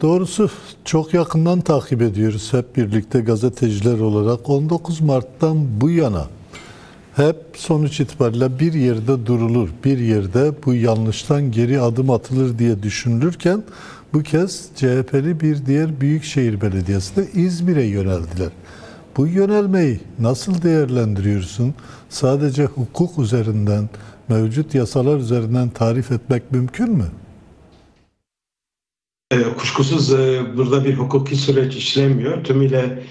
Doğrusu çok yakından takip ediyoruz hep birlikte gazeteciler olarak. 19 Mart'tan bu yana hep sonuç itibariyle bir yerde durulur, bir yerde bu yanlıştan geri adım atılır diye düşünülürken bu kez CHP'li bir diğer büyükşehir belediyesi de İzmir'e yöneldiler. Bu yönelmeyi nasıl değerlendiriyorsun? Sadece hukuk üzerinden, mevcut yasalar üzerinden tarif etmek mümkün mü? Kuşkusuz burada bir hukuki süreç işlemiyor. Tümüyle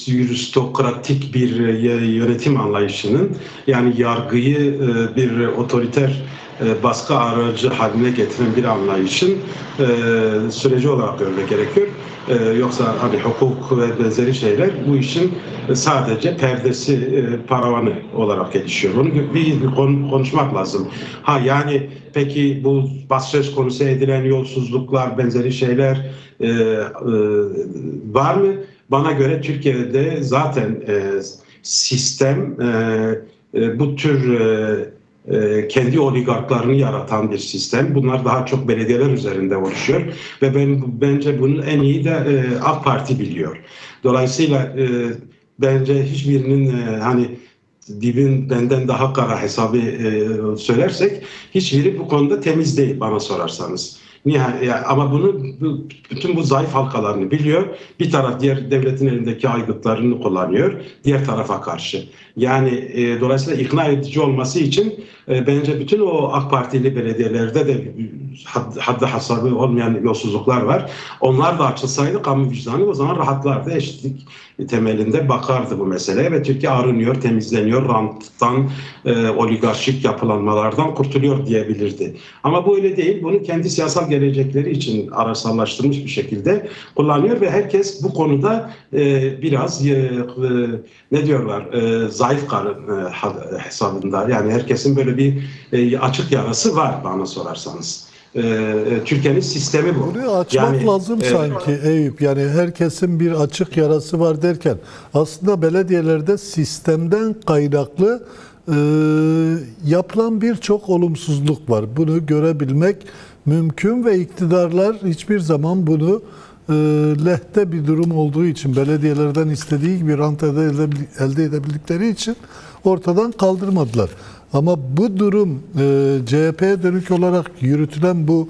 yürüstokratik bir yönetim anlayışının, yani yargıyı bir otoriter baskı aracı haline getiren bir anlayışın süreci olarak görmek gerekiyor. Yoksa hani hukuk ve benzeri şeyler bu işin sadece perdesi, paravanı olarak gelişiyor. Bunu bir konuşmak lazım. Yani peki bu söz konusu edilen yolsuzluklar, benzeri şeyler var mı? Bana göre Türkiye'de zaten sistem bu tür kendi oligarklarını yaratan bir sistem. Bunlar daha çok belediyeler üzerinde oluşuyor ve bence bunun en iyi de AK Parti biliyor. Dolayısıyla bence hiçbirinin hani dibin benden daha kara hesabı söylersek hiçbiri bu konuda temiz değil bana sorarsanız. Ama bütün bu zayıf halkalarını biliyor. Bir taraf diğer devletin elindeki aygıtlarını kullanıyor. Diğer tarafa karşı. Yani dolayısıyla ikna edici olması için bence bütün o AK Partili belediyelerde de haddi hesabı olmayan yolsuzluklar var. Onlar da açılsaydı kamu vicdanı o zaman rahatlardı. Eşitlik temelinde bakardı bu meseleye ve Türkiye arınıyor, temizleniyor, ranttan, oligarşik yapılanmalardan kurtuluyor diyebilirdi. Ama bu öyle değil. Bunu kendi siyasal gelecekleri için araçsallaştırmış bir şekilde kullanıyor ve herkes bu konuda biraz ne diyorlar zayıf karın hesabında. Yani herkesin böyle bir açık yarası var bana sorarsanız. Türkiye'nin sistemi bu. Burayı açmak lazım sanki Eyüp. Yani herkesin bir açık yarası var derken aslında belediyelerde sistemden kaynaklı yapılan birçok olumsuzluk var. Bunu görebilmek mümkün ve iktidarlar hiçbir zaman bunu lehte bir durum olduğu için, belediyelerden istediği gibi rant elde edebildikleri için ortadan kaldırmadılar. Ama bu durum CHP'ye dönük olarak yürütülen bu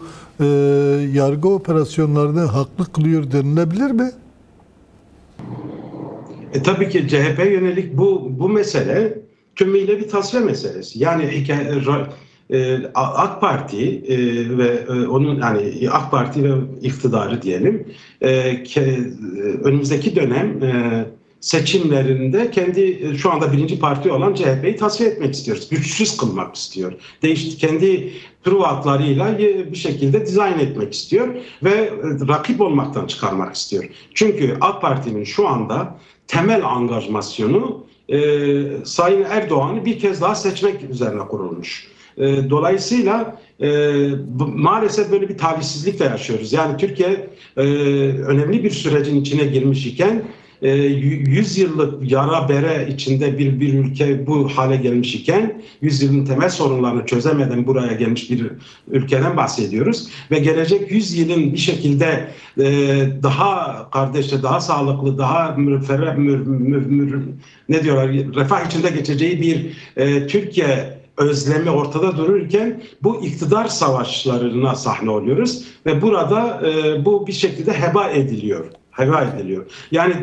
yargı operasyonlarını haklı kılıyor denilebilir mi? Tabii ki CHP yönelik bu mesele tümüyle bir tasfiye meselesi. Yani AK Parti ve onun yani AK Parti ve iktidarı diyelim önümüzdeki dönem seçimlerinde kendi şu anda birinci parti olan CHP'yi tasfiye etmek istiyoruz. Güçsüz kılmak istiyor. Kendi truvatlarıyla bir şekilde dizayn etmek istiyor ve rakip olmaktan çıkarmak istiyor. Çünkü AK Parti'nin şu anda temel angajmasyonu Sayın Erdoğan'ı bir kez daha seçmek üzerine kurulmuş. Dolayısıyla maalesef böyle bir talihsizlikle yaşıyoruz. Yani Türkiye önemli bir sürecin içine girmiş iken 100 yıllık yara bere içinde bir ülke bu hale gelmiş iken 100 yılın temel sorunlarını çözemeden buraya gelmiş bir ülkeden bahsediyoruz ve gelecek 100 yılın bir şekilde daha kardeşçe, daha sağlıklı, daha ne diyorlar refah içinde geçeceği bir Türkiye özlemi ortada dururken bu iktidar savaşlarına sahne oluyoruz ve burada bu bir şekilde heba ediliyor. Yani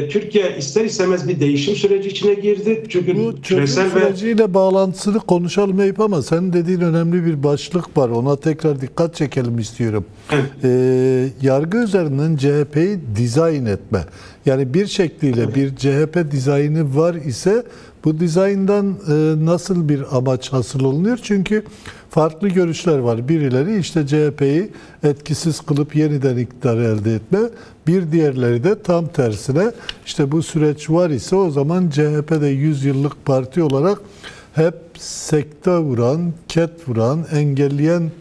Türkiye ister istemez bir değişim süreci içine girdi. Çünkü bu çözüm süreciyle bağlantısını konuşalım Eyüp ama sen dediğin önemli bir başlık var. Ona tekrar dikkat çekelim istiyorum. Evet. Yargı üzerinden CHP'yi dizayn etme. Yani bir şekliyle bir CHP dizaynı var ise bu dizayndan nasıl bir amaç hasıl olunuyor? Çünkü farklı görüşler var. Birileri işte CHP'yi etkisiz kılıp yeniden iktidarı elde etme. Bir diğerleri de tam tersine işte bu süreç var ise o zaman CHP'de 100 yıllık parti olarak hep sekte vuran, ket vuran, engelleyen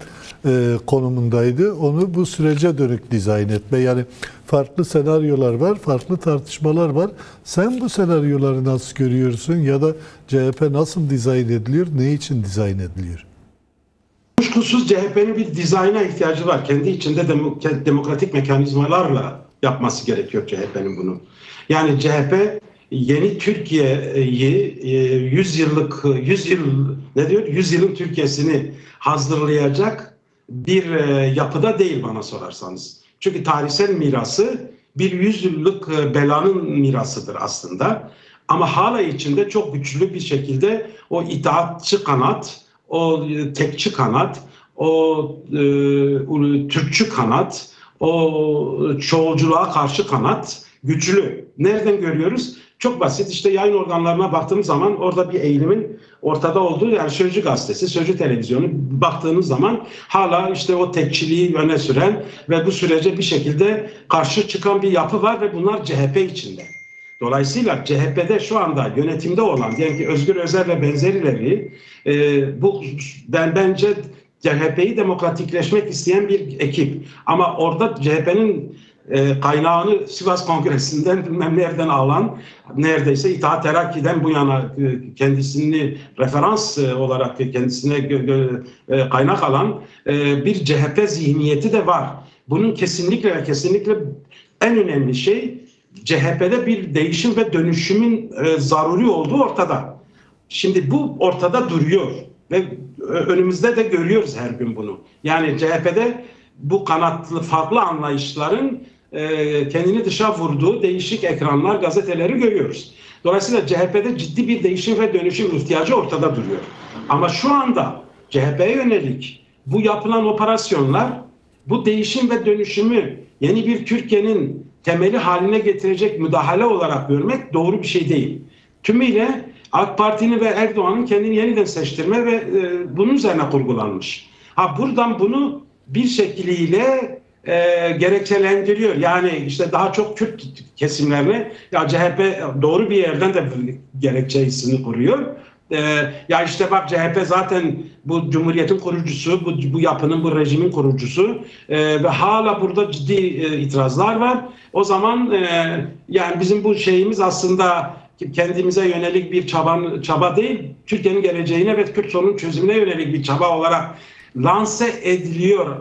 konumundaydı. Onu bu sürece dönük dizayn etme. Yani farklı senaryolar var, farklı tartışmalar var. Sen bu senaryoları nasıl görüyorsun ya da CHP nasıl dizayn ediliyor, ne için dizayn ediliyor? Kuşkusuz CHP'nin bir dizayna ihtiyacı var. Kendi içinde demokratik mekanizmalarla yapması gerekiyor CHP'nin bunu. Yani CHP yeni Türkiye'yi 100 yılın Türkiye'sini hazırlayacak bir yapıda değil bana sorarsanız. Çünkü tarihsel mirası bir 100 yıllık belanın mirasıdır aslında. Ama hala içinde çok güçlü bir şekilde o itaatçı kanat, o tekçi kanat, o Türkçü kanat, o çoğulculuğa karşı kanat güçlü. Nereden görüyoruz? Çok basit, işte yayın organlarına baktığımız zaman orada bir eğilimin ortada olduğu, yani Sözcü gazetesi, Sözcü televizyonu baktığınız zaman hala işte o tekçiliği öne süren ve bu sürece bir şekilde karşı çıkan bir yapı var ve bunlar CHP içinde. Dolayısıyla CHP'de şu anda yönetimde olan, diyelim ki Özgür Özel ve benzerileri, bence CHP'yi demokratikleşmek isteyen bir ekip. Ama orada CHP'nin kaynağını Sivas Kongresi'nden bilmem nereden alan, neredeyse İttihat Terakki'den bu yana kendisini referans olarak kendisine kaynak alan bir CHP zihniyeti de var. Bunun kesinlikle ve kesinlikle en önemli şey, CHP'de bir değişim ve dönüşümün zaruri olduğu ortada. Şimdi bu ortada duruyor ve önümüzde de görüyoruz her gün bunu. Yani CHP'de bu kanatlı farklı anlayışların kendini dışa vurduğu değişik ekranlar, gazeteleri görüyoruz. Dolayısıyla CHP'de ciddi bir değişim ve dönüşüm ihtiyacı ortada duruyor. Ama şu anda CHP'ye yönelik bu yapılan operasyonlar bu değişim ve dönüşümü yeni bir Türkiye'nin temeli haline getirecek müdahale olarak görmek doğru bir şey değil. Tümüyle AK Parti'nin ve Erdoğan'ın kendini yeniden seçtirme ve bunun üzerine kurgulanmış. Buradan bunu bir şekliyle gerekçelendiriyor. Yani işte daha çok Kürt kesimlerine ya CHP doğru bir yerden de gerekçesini kuruyor. Ya işte bak, CHP zaten bu Cumhuriyet'in kurucusu, bu yapının, bu rejimin kurucusu ve hala burada ciddi itirazlar var. O zaman yani bizim bu şeyimiz aslında kendimize yönelik bir çaba değil, Türkiye'nin geleceğine ve Kürt sorunun çözümüne yönelik bir çaba olarak lanse ediliyor.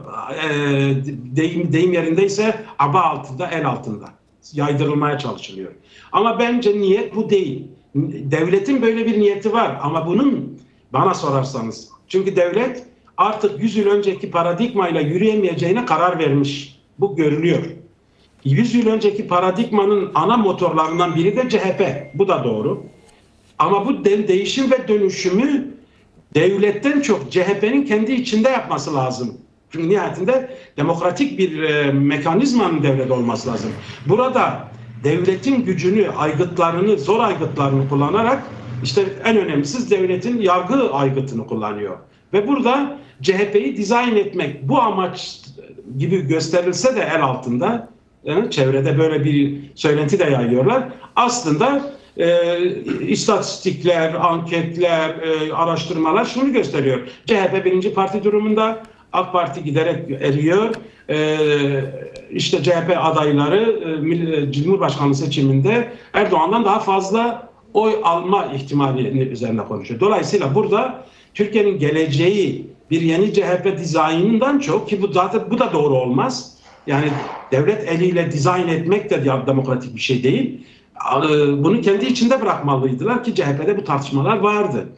Deyim yerindeyse aba altında, el altında yaydırılmaya çalışılıyor. Ama bence niyet bu değil. Devletin böyle bir niyeti var ama bunun, bana sorarsanız, çünkü devlet artık 100 yıl önceki paradigmayla yürüyemeyeceğine karar vermiş. Bu görülüyor. 100 yıl önceki paradigmanın ana motorlarından biri de CHP. Bu da doğru. Ama bu değişim ve dönüşümü devletten çok CHP'nin kendi içinde yapması lazım. Çünkü nihayetinde demokratik bir mekanizmanın devlet olması lazım. Burada devletin gücünü, aygıtlarını, zor aygıtlarını kullanarak, işte en önemlisi devletin yargı aygıtını kullanıyor. Ve burada CHP'yi dizayn etmek bu amaç gibi gösterilse de el altında, yani çevrede böyle bir söylenti de yayıyorlar. Aslında istatistikler, anketler, araştırmalar şunu gösteriyor. CHP birinci parti durumunda, AK Parti giderek eriyor. İşte CHP adayları Cumhurbaşkanlığı seçiminde Erdoğan'dan daha fazla oy alma ihtimali üzerine konuşuyor. Dolayısıyla burada Türkiye'nin geleceği bir yeni CHP dizaynından çok, ki bu zaten bu da doğru olmaz. Yani devlet eliyle dizayn etmek de demokratik bir şey değil. Bunu kendi içinde bırakmalıydılar ki CHP'de bu tartışmalar vardı.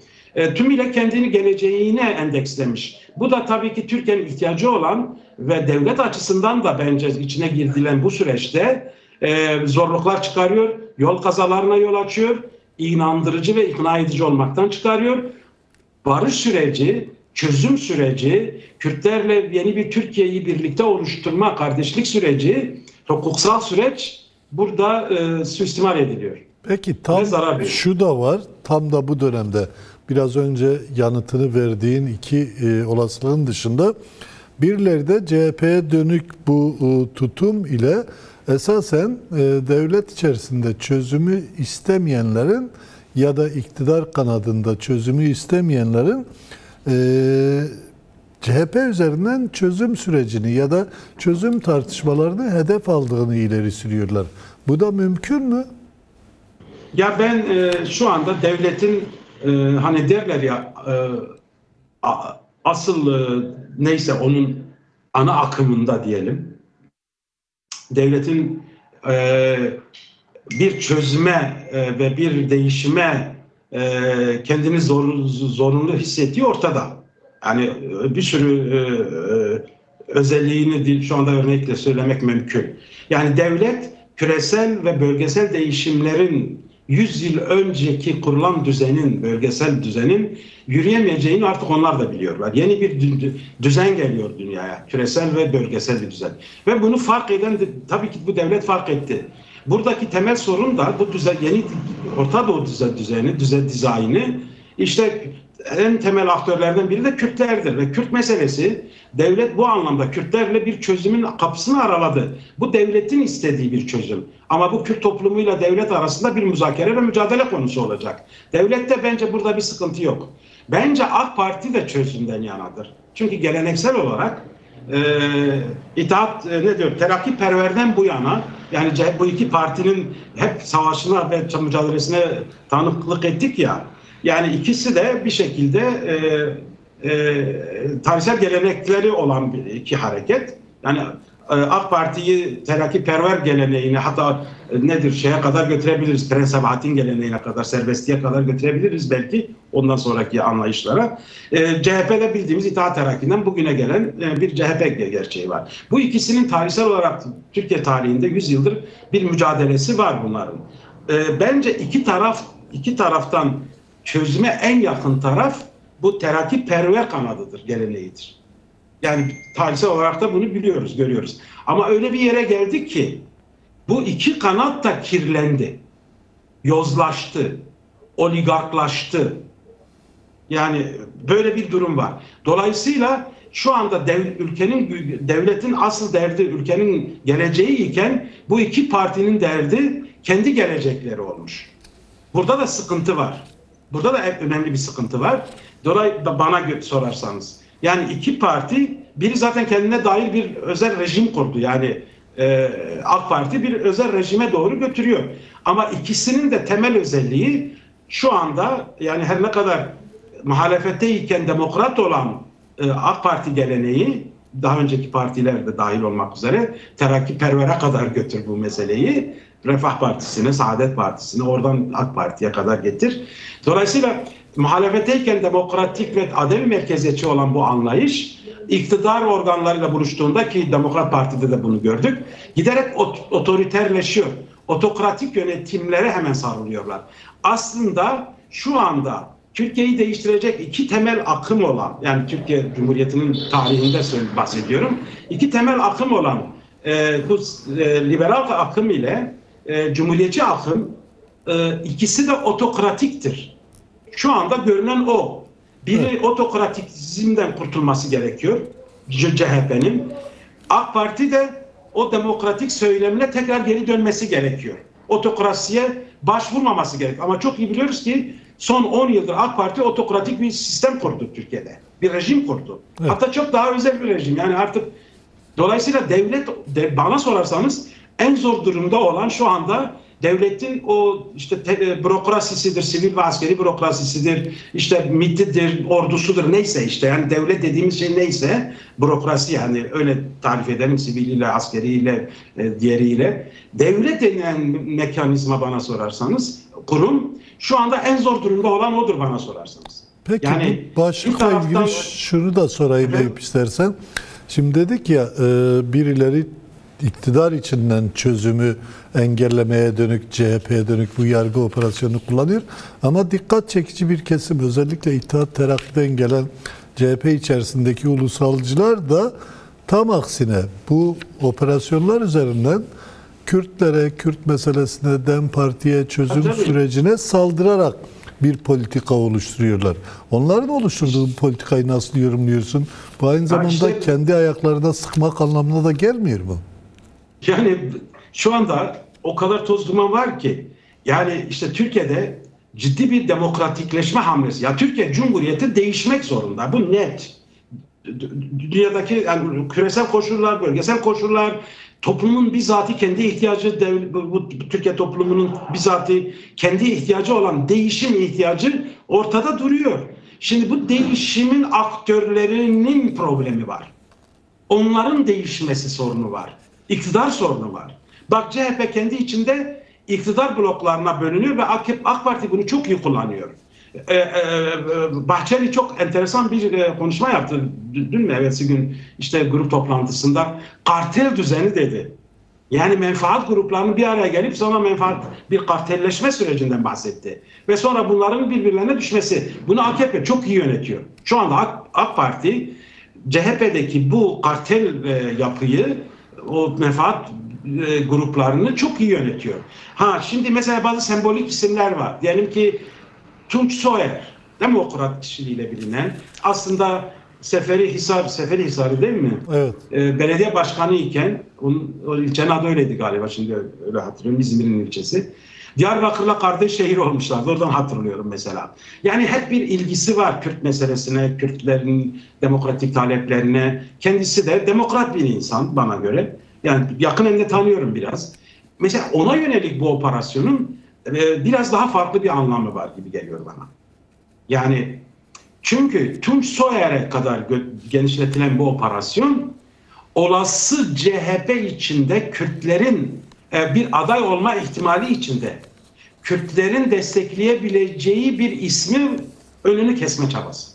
Tümüyle kendini geleceğine endekslemiş. Bu da tabii ki Türkiye'nin ihtiyacı olan ve devlet açısından da bence içine girdilen bu süreçte zorluklar çıkarıyor, yol kazalarına yol açıyor, inandırıcı ve ikna edici olmaktan çıkarıyor. Barış süreci, çözüm süreci, Kürtlerle yeni bir Türkiye'yi birlikte oluşturma, kardeşlik süreci, hukuksal süreç burada suistimal ediliyor. Peki tam şu da var, tam da bu dönemde biraz önce yanıtını verdiğin iki olasılığın dışında birileri de CHP'ye dönük bu tutum ile esasen devlet içerisinde çözümü istemeyenlerin ya da iktidar kanadında çözümü istemeyenlerin CHP üzerinden çözüm sürecini ya da çözüm tartışmalarını hedef aldığını ileri sürüyorlar. Bu da mümkün mü? Ya ben şu anda devletin hani derler ya asıl neyse onun ana akımında diyelim, devletin bir çözüme ve bir değişime kendini zorunlu hissettiği ortada. Yani bir sürü özelliğini şu anda örnekle söylemek mümkün. Yani devlet küresel ve bölgesel değişimlerin 100 yıl önceki kurulan düzenin, bölgesel düzenin yürüyemeyeceğini artık onlar da biliyorlar. Yeni bir düzen geliyor dünyaya. Küresel ve bölgesel bir düzen. Ve bunu fark eden, tabii ki bu devlet fark etti. Buradaki temel sorun da bu düzen, yeni Orta Doğu düzeni, dizaynı, işte en temel aktörlerden biri de Kürtlerdir ve Kürt meselesi, devlet bu anlamda Kürtlerle bir çözümün kapısını araladı. Bu devletin istediği bir çözüm. Ama bu Kürt toplumuyla devlet arasında bir müzakere ve mücadele konusu olacak. Devlette bence burada bir sıkıntı yok. Bence AK Parti de çözümden yanadır. Çünkü geleneksel olarak terakkiperverden bu yana, yani bu iki partinin hep savaşına ve mücadelesine tanıklık ettik ya. Yani ikisi de bir şekilde tarihsel gelenekleri olan iki hareket. Yani AK Parti'yi terakkiperver geleneğine, hatta şeye kadar götürebiliriz. Prens Sabahattin geleneğine kadar, serbestliğe kadar götürebiliriz belki ondan sonraki anlayışlara. CHP'de bildiğimiz İttihat Terakki'den bugüne gelen bir CHP gerçeği var. Bu ikisinin tarihsel olarak Türkiye tarihinde 100 yıldır bir mücadelesi var bunların. Bence iki taraftan çözüme en yakın taraf bu terakkiperver kanadıdır, geleneğidir. Yani tarihsel olarak da bunu biliyoruz, görüyoruz. Ama öyle bir yere geldik ki bu iki kanat da kirlendi, yozlaştı, oligarklaştı. Yani böyle bir durum var. Dolayısıyla şu anda devletin asıl derdi ülkenin geleceği iken bu iki partinin derdi kendi gelecekleri olmuş. Burada da sıkıntı var. Burada da önemli bir sıkıntı var. Dolayısıyla bana sorarsanız. Yani iki parti, biri zaten kendine dair bir özel rejim kurdu. Yani AK Parti bir özel rejime doğru götürüyor. Ama ikisinin de temel özelliği şu anda, yani her ne kadar muhalefetteyken demokrat olan AK Parti geleneği, daha önceki partiler de dahil olmak üzere terakkipervere kadar götür bu meseleyi. Refah Partisi'ne, Saadet Partisi'ne, oradan AK Parti'ye kadar getir. Dolayısıyla muhalefetteyken demokratik ve adil merkeziyetçi olan bu anlayış, iktidar organlarıyla buluştuğunda, ki Demokrat Parti'de de bunu gördük, giderek otoriterleşiyor. Otokratik yönetimlere hemen sarılıyorlar. Aslında şu anda Türkiye'yi değiştirecek iki temel akım olan, yani Türkiye Cumhuriyeti'nin tarihinde bahsediyorum, iki temel akım olan bu liberal akım ile cumhuriyetçi akım, ikisi de otokratiktir. Şu anda görünen o. Biri otokratizmden kurtulması gerekiyor, CHP'nin. AK Parti de o demokratik söylemine tekrar geri dönmesi gerekiyor. Otokrasiye başvurmaması gerekiyor. Ama çok iyi biliyoruz ki son 10 yıldır AK Parti otokratik bir sistem kurdu Türkiye'de. Bir rejim kurdu. Evet. Hatta çok daha özel bir rejim. Yani artık dolayısıyla devlet, bana sorarsanız en zor durumda olan şu anda devletin o işte bürokrasisidir, sivil ve askeri bürokrasisidir, işte MİT'idir, ordusudur, neyse işte, yani devlet dediğimiz şey neyse, bürokrasi, yani öyle tarif edelim, siviliyle, askeriyle, diğeriyle. Devlet denilen mekanizma, bana sorarsanız, kurum, şu anda en zor durumda olan odur bana sorarsanız. Peki yani, bu başlıkla ilgili şunu da sorayım Eyüp istersen. Şimdi dedik ya, birileri iktidar içinden çözümü engellemeye dönük, CHP'ye dönük bu yargı operasyonunu kullanıyor. Ama dikkat çekici bir kesim, özellikle İttihat Terakki'den gelen CHP içerisindeki ulusalcılar da tam aksine bu operasyonlar üzerinden Kürtlere, Kürt meselesine, DEM Parti'ye, çözüm sürecine saldırarak bir politika oluşturuyorlar. Onların oluşturduğu politikayı nasıl yorumluyorsun? Bu aynı zamanda işte, kendi ayaklarına sıkmak anlamına da gelmiyor mu? Yani şu anda o kadar toz duman var ki, yani işte Türkiye'de ciddi bir demokratikleşme hamlesi. Ya Türkiye Cumhuriyeti değişmek zorunda. Bu net. Dünyadaki yani küresel koşullar, bölgesel koşullar, toplumun bizatihi kendi ihtiyacı, bu Türkiye toplumunun bizatihi kendi ihtiyacı olan değişim ihtiyacı ortada duruyor. Şimdi bu değişimin aktörlerinin problemi var. Onların değişmesi sorunu var. İktidar sorunu var. Bak CHP kendi içinde iktidar bloklarına bölünüyor ve AK Parti bunu çok iyi kullanıyor. Bahçeli çok enteresan bir konuşma yaptı. Dün mü evvelsi gün işte grup toplantısında kartel düzeni dedi. Yani menfaat gruplarının bir araya gelip sonra bir kartelleşme sürecinden bahsetti. Ve sonra bunların birbirlerine düşmesi. Bunu AKP çok iyi yönetiyor. Şu anda AK Parti CHP'deki bu kartel yapıyı, o menfaat gruplarını çok iyi yönetiyor. Şimdi mesela bazı sembolik isimler var. Diyelim ki Tunç Soyer, demokrat kişiliğiyle bilinen, aslında Seferihisar'ı değil mi? Evet. Belediye başkanı iken, o ilçenin adı öyleydi galiba, şimdi öyle hatırlıyorum, İzmir'in ilçesi. Diyarbakır'la kardeş şehir olmuşlardı, oradan hatırlıyorum mesela. Yani hep bir ilgisi var Kürt meselesine, Kürtlerin demokratik taleplerine. Kendisi de demokrat bir insan bana göre. Yani yakinen de tanıyorum biraz. Mesela ona yönelik bu operasyonun biraz daha farklı bir anlamı var gibi geliyor bana. Yani çünkü Tunç Soyer'e kadar genişletilen bu operasyon olası CHP içinde Kürtlerin bir aday olma ihtimali içinde Kürtlerin destekleyebileceği bir ismin önünü kesme çabası.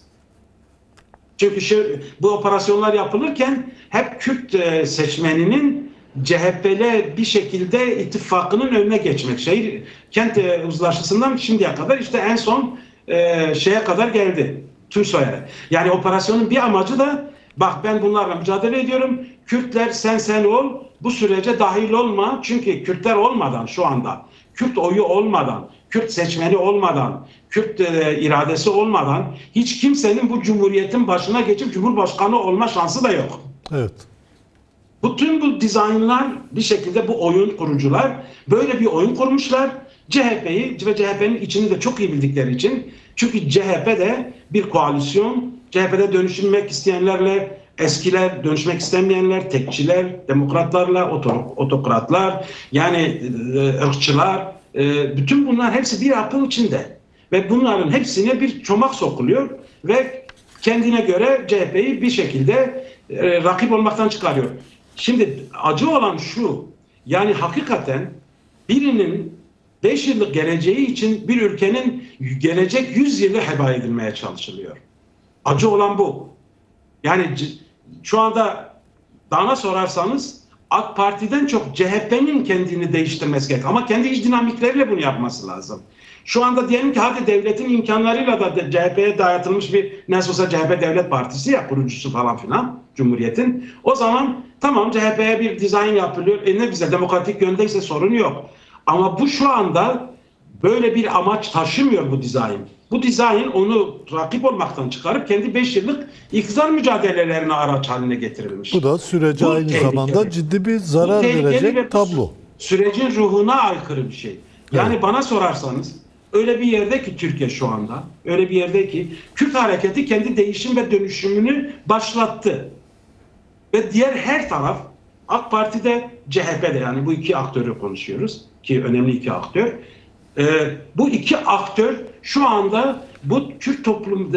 Çünkü bu operasyonlar yapılırken hep Kürt seçmeninin CHP'le bir şekilde ittifakının önüne geçmek. Kent uzlaşısından şimdiye kadar işte en son şeye kadar geldi. Tunç Soyer'e. Yani operasyonun bir amacı da bak ben bunlarla mücadele ediyorum. Kürtler sen ol. Bu sürece dahil olma. Çünkü Kürtler olmadan şu anda, Kürt oyu olmadan, Kürt seçmeni olmadan, Kürt iradesi olmadan hiç kimsenin bu cumhuriyetin başına geçip Cumhurbaşkanı olma şansı da yok. Evet. Bütün bu dizaynlar bir şekilde bu oyun kurucular böyle bir oyun kurmuşlar. CHP'yi ve CHP'nin içini de çok iyi bildikleri için, çünkü CHP de bir koalisyon, CHP'de dönüşmek isteyenlerle eskiler, dönüşmek istemeyenler, tekçiler, demokratlarla, otokratlar, yani ırkçılar, bütün bunlar hepsi bir akıl içinde. Ve bunların hepsine bir çomak sokuluyor ve kendine göre CHP'yi bir şekilde rakip olmaktan çıkarıyor. Şimdi acı olan şu, yani hakikaten birinin 5 yıllık geleceği için bir ülkenin gelecek 100 yılı heba edilmeye çalışılıyor. Acı olan bu. Yani şu anda bana sorarsanız AK Parti'den çok CHP'nin kendini değiştirmesi gerek. Ama kendi iç dinamikleriyle bunu yapması lazım. Şu anda diyelim ki hadi devletin imkanlarıyla da CHP'ye dayatılmış bir, nasıl olsa CHP Devlet Partisi ya, kurucusu falan filan Cumhuriyet'in. O zaman tamam, CHP'ye bir dizayn yapılıyor. Ne güzel, demokratik yöndeyse sorun yok. Ama bu şu anda böyle bir amaç taşımıyor bu dizayn. Bu dizayn onu rakip olmaktan çıkarıp kendi 5 yıllık iktidar mücadelelerine araç haline getirilmiş. Bu da sürece aynı zamanda ciddi bir zarar verecek tablo. Sürecin ruhuna aykırı bir şey. Yani bana sorarsanız öyle bir yerde ki Türkiye şu anda, öyle bir yerde ki Kürt hareketi kendi değişim ve dönüşümünü başlattı. Ve diğer her taraf, AK Parti'de, CHP'de, yani bu iki aktörü konuşuyoruz ki önemli iki aktör. Bu iki aktör şu anda bu Kürt toplum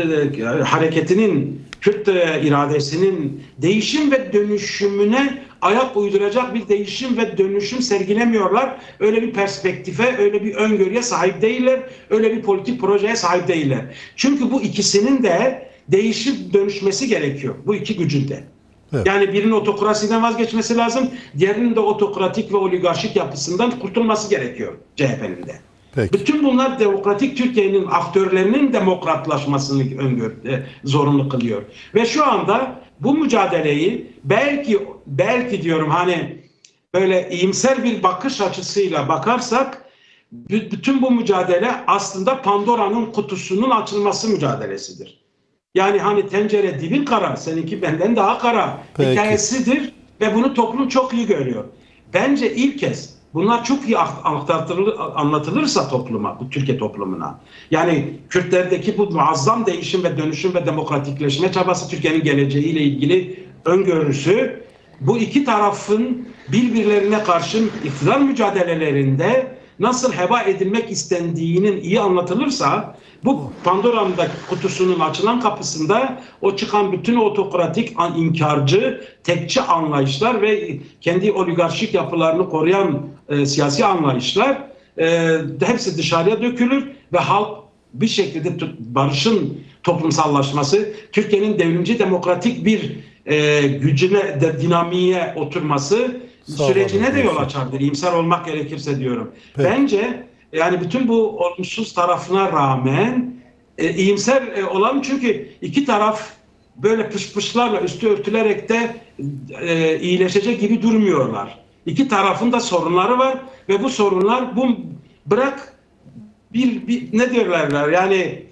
hareketinin, Kürt iradesinin değişim ve dönüşümüne ayak uyduracak bir değişim ve dönüşüm sergilemiyorlar. Öyle bir perspektife, öyle bir öngörüye sahip değiller. Öyle bir politik projeye sahip değiller. Çünkü bu ikisinin de değişip dönüşmesi gerekiyor. Bu iki gücün de. Evet. Yani birinin otokrasiden vazgeçmesi lazım. Diğerinin de otokratik ve oligarşik yapısından kurtulması gerekiyor CHP'nin de. Peki. Bütün bunlar demokratik Türkiye'nin aktörlerinin demokratlaşmasını zorunlu kılıyor. Ve şu anda bu mücadeleyi belki diyorum, hani böyle iyimser bir bakış açısıyla bakarsak bütün bu mücadele aslında Pandora'nın kutusunun açılması mücadelesidir. Yani hani tencere dibin kara, seninki benden daha kara hikayesidir ve bunu toplum çok iyi görüyor. Bence ilk kez bunlar çok iyi anlatılırsa topluma, bu Türkiye toplumuna. Yani Kürtlerdeki bu muazzam değişim ve dönüşüm ve demokratikleşme çabası, Türkiye'nin geleceğiyle ilgili öngörüsü, bu iki tarafın birbirlerine karşı iktidar mücadelelerinde nasıl heba edilmek istendiğinin iyi anlatılırsa, bu Pandora'nın kutusunun açılan kapısında o çıkan bütün otokratik, inkarcı, tekçi anlayışlar ve kendi oligarşik yapılarını koruyan siyasi anlayışlar hepsi dışarıya dökülür ve halk bir şekilde barışın toplumsallaşması, Türkiye'nin devrimci demokratik bir gücüne, dinamiğe oturması sürecine de yol açardır. İyimser olmak gerekirse diyorum. Peki. Bence yani bütün bu olumsuz tarafına rağmen iyimser olalım, çünkü iki taraf böyle pışpışlarla üstü örtülerek de iyileşecek gibi durmuyorlar. İki tarafın da sorunları var ve bu sorunlar bırak ne diyorlar yani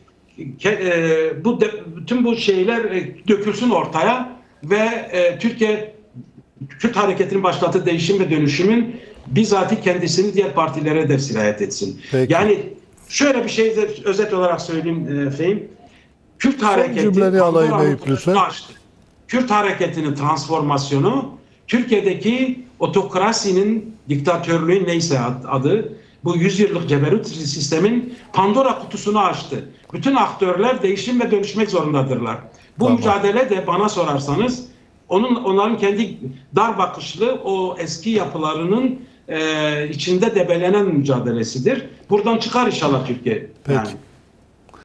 bütün bu şeyler dökülsün ortaya ve Türkiye Kürt hareketinin başlattığı değişim ve dönüşümün bizzat kendisini diğer partilere de sirayet etsin. Peki. Yani şöyle bir şey de özet olarak söyleyeyim Fehim. Kürt hareketi açtı. Kürt hareketinin transformasyonu Türkiye'deki otokrasinin, diktatörlüğün neyse adı, bu 100 yıllık ceberut sistemin Pandora kutusunu açtı. Bütün aktörler değişim ve dönüşmek zorundadırlar. Bu mücadele de bana sorarsanız onların kendi dar bakışlı o eski yapılarının içinde debelenen mücadelesidir. Buradan çıkar inşallah Türkiye. Peki. Yani.